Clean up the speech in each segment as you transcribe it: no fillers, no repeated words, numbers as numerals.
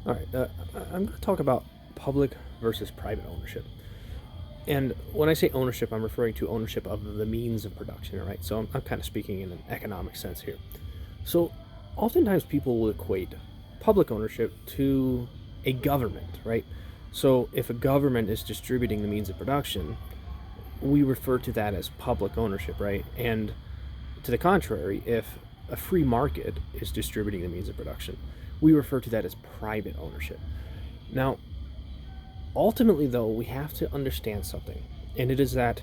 All right, I'm going to talk about public versus private ownership. And when I say ownership, I'm referring to ownership of the means of production, right? So I'm kind of speaking in an economic sense here. So oftentimes people will equate public ownership to a government, right? So if a government is distributing the means of production, we refer to that as public ownership, right? And to the contrary, if a free market is distributing the means of production, we refer to that as private ownership. Now, ultimately, though, we have to understand something, and it is that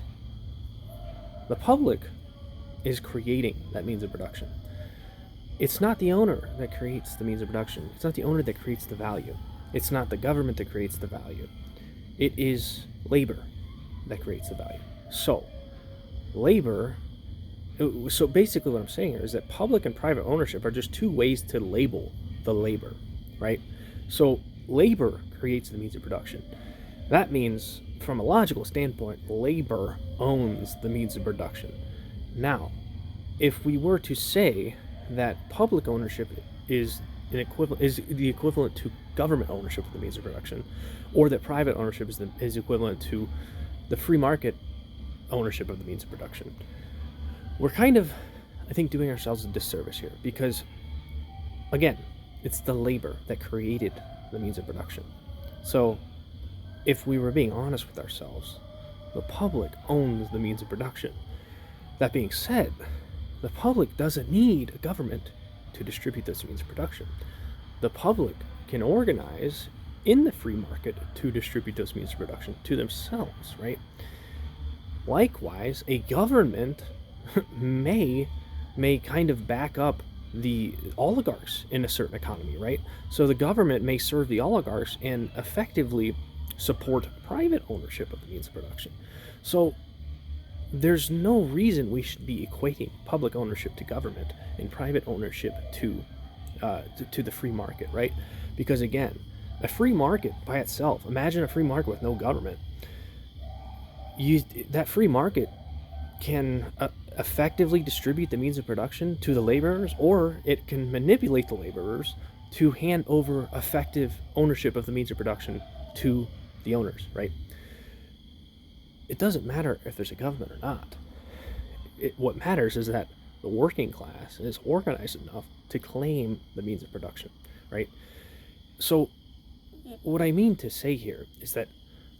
the public is creating that means of production. It's not the owner that creates the means of production. It's not the owner that creates the value. It's not the government that creates the value. It is labor that creates the value. So, labor. So basically, what I'm saying here is that public and private ownership are just two ways to label the labor, right? So, labor creates the means of production. That means, from a logical standpoint, labor owns the means of production. Now, if we were to say that public ownership is the equivalent to government ownership of the means of production, or that private ownership is equivalent to the free market ownership of the means of production, we're kind of, I think, doing ourselves a disservice here because, again, it's the labor that created the means of production. So, if we were being honest with ourselves, the public owns the means of production. That being said, the public doesn't need a government to distribute those means of production. The public can organize in the free market to distribute those means of production to themselves, right? Likewise, a government may kind of back up the oligarchs in a certain economy, right? So the government may serve the oligarchs and effectively support private ownership of the means of production. So there's no reason we should be equating public ownership to government and private ownership to the free market, right? Because again, a free market by itself, imagine a free market with no government. That free market can effectively distribute the means of production to the laborers, or it can manipulate the laborers to hand over effective ownership of the means of production to the owners, right? It doesn't matter if there's a government or not. What matters is that the working class is organized enough to claim the means of production, right? So, what I mean to say here is that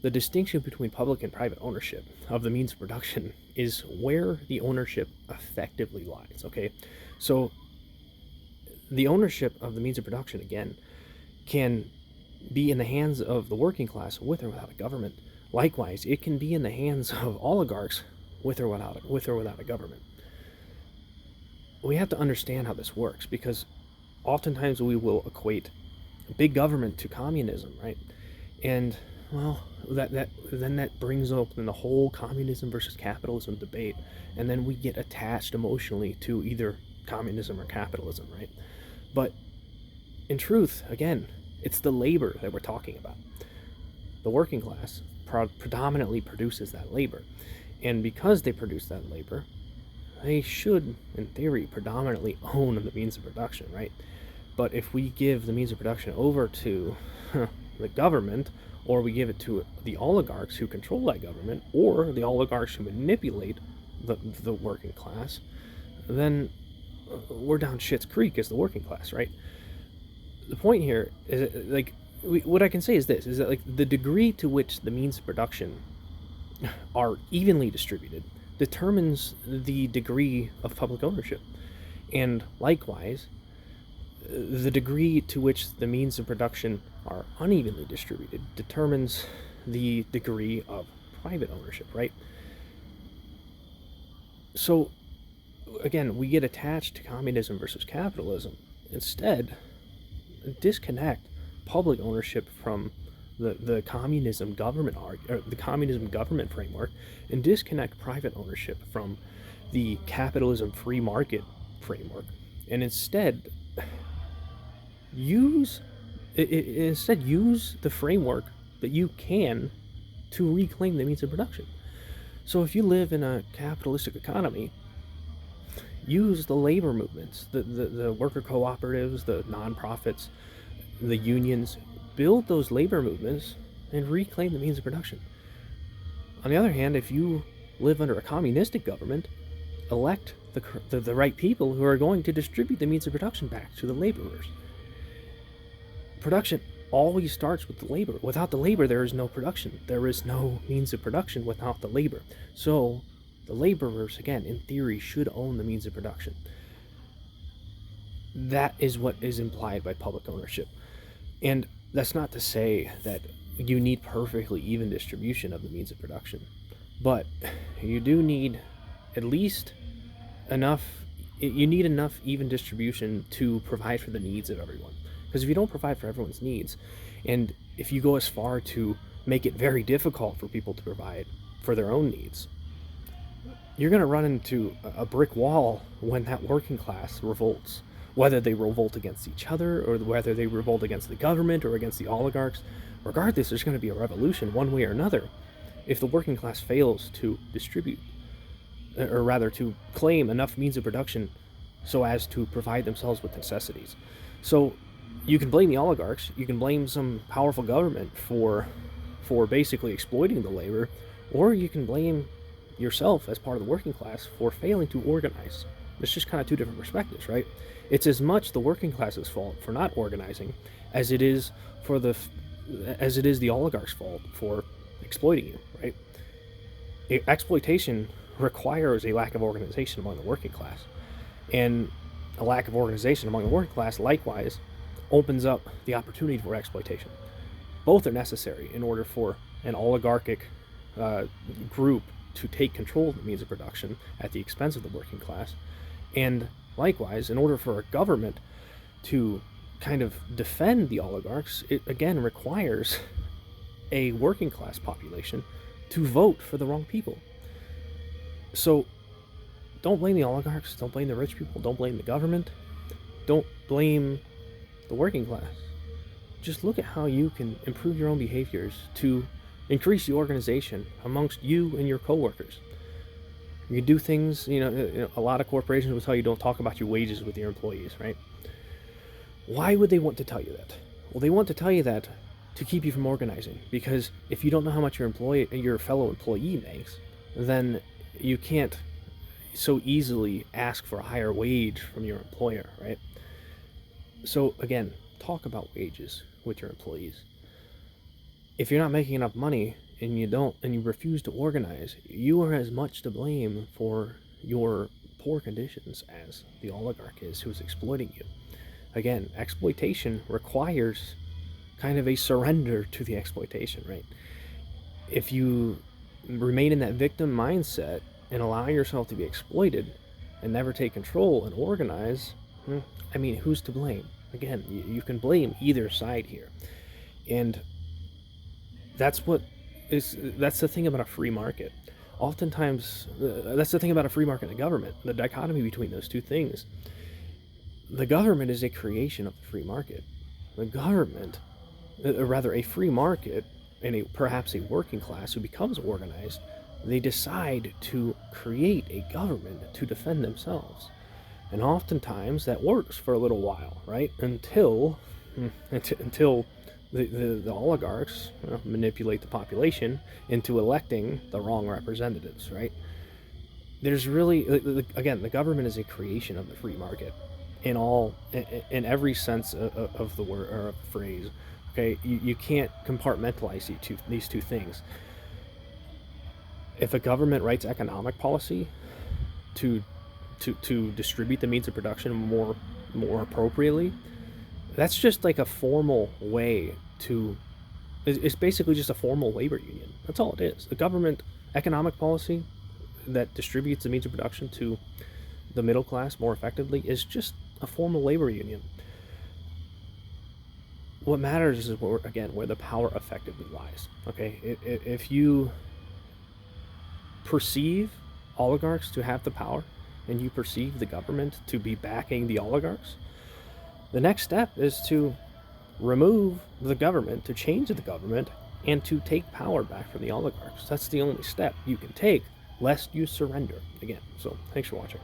the distinction between public and private ownership of the means of production is where the ownership effectively lies, okay? So, the ownership of the means of production, again, can be in the hands of the working class with or without a government. Likewise, it can be in the hands of oligarchs with or without a government. We have to understand how this works because oftentimes we will equate big government to communism, right? And well, that brings up in the whole communism versus capitalism debate, and then we get attached emotionally to either communism or capitalism, right? But in truth, again, it's the labor that we're talking about. The working class predominantly produces that labor, and because they produce that labor, they should, in theory, predominantly own the means of production, right? But if we give the means of production over to the government, or we give it to the oligarchs who control that government, or the oligarchs who manipulate the working class, then we're down shit's creek as the working class, right? The point here is like what I can say is this: is that like the degree to which the means of production are evenly distributed determines the degree of public ownership, and likewise, the degree to which the means of production are unevenly distributed determines the degree of private ownership, right? So, again, we get attached to communism versus capitalism. Instead, disconnect public ownership from the communism government or the communism government framework, and disconnect private ownership from the capitalism free market framework, and instead use use the framework that you can to reclaim the means of production. So if you live in a capitalistic economy, use the labor movements, the worker cooperatives, the nonprofits, the unions build those labor movements and reclaim the means of production. On the other hand, if you live under a communistic government, elect the right people who are going to distribute the means of production back to the laborers. Production always starts with the labor. Without the labor, there is no production. There is no means of production without the labor. So the laborers, again, in theory, should own the means of production. That is what is implied by public ownership. And that's not to say that you need perfectly even distribution of the means of production, but you do need at least enough even distribution to provide for the needs of everyone. Because if you don't provide for everyone's needs, and if you go as far to make it very difficult for people to provide for their own needs, you're going to run into a brick wall when that working class revolts. Whether they revolt against each other, or whether they revolt against the government or against the oligarchs, regardless, there's going to be a revolution one way or another if the working class fails to distribute, or rather to claim enough means of production so as to provide themselves with necessities. So you can blame the oligarchs, you can blame some powerful government for basically exploiting the labor, or you can blame yourself as part of the working class for failing to organize. It's just kind of two different perspectives, right? It's as much the working class's fault for not organizing as it is the oligarch's fault for exploiting you, right? Exploitation requires a lack of organization among the working class, and a lack of organization among the working class likewise opens up the opportunity for exploitation. Both are necessary in order for an oligarchic group to take control of the means of production at the expense of the working class, and likewise, in order for a government to kind of defend the oligarchs, it again requires a working class population to vote for the wrong people. So don't blame the oligarchs, don't blame the rich people, don't blame the government, don't blame the working class. Just look at how you can improve your own behaviors to increase the organization amongst you and your coworkers. You do things, a lot of corporations will tell you don't talk about your wages with your employees, right? Why would they want to tell you that? Well, they want to tell you that to keep you from organizing, because if you don't know how much your fellow employee makes, then you can't so easily ask for a higher wage from your employer, right? So again, talk about wages with your employees. If you're not making enough money and you refuse to organize, you are as much to blame for your poor conditions as the oligarch is who's exploiting you. Again, exploitation requires kind of a surrender to the exploitation, right? If you remain in that victim mindset and allow yourself to be exploited and never take control and organize, who's to blame? Again, you can blame either side here. And that's the thing about a free market. Oftentimes, that's the thing about a free market and a government, the dichotomy between those two things. The government is a creation of the free market. The government, or rather a free market, and perhaps a working class who becomes organized, they decide to create a government to defend themselves. And oftentimes that works for a little while, right? Until the oligarchs manipulate the population into electing the wrong representatives, right? There's really, again, the government is a creation of the free market in every sense of the word or phrase. Okay, you can't compartmentalize these two things. If a government writes economic policy to distribute the means of production more appropriately, that's just like a formal way it's basically just a formal labor union. That's all it is. The government economic policy that distributes the means of production to the middle class more effectively is just a formal labor union. What matters is where the power effectively lies. Okay, if you perceive oligarchs to have the power and you perceive the government to be backing the oligarchs, the next step is to remove the government, to change the government, and to take power back from the oligarchs. That's the only step you can take, lest you surrender. Again, so thanks for watching.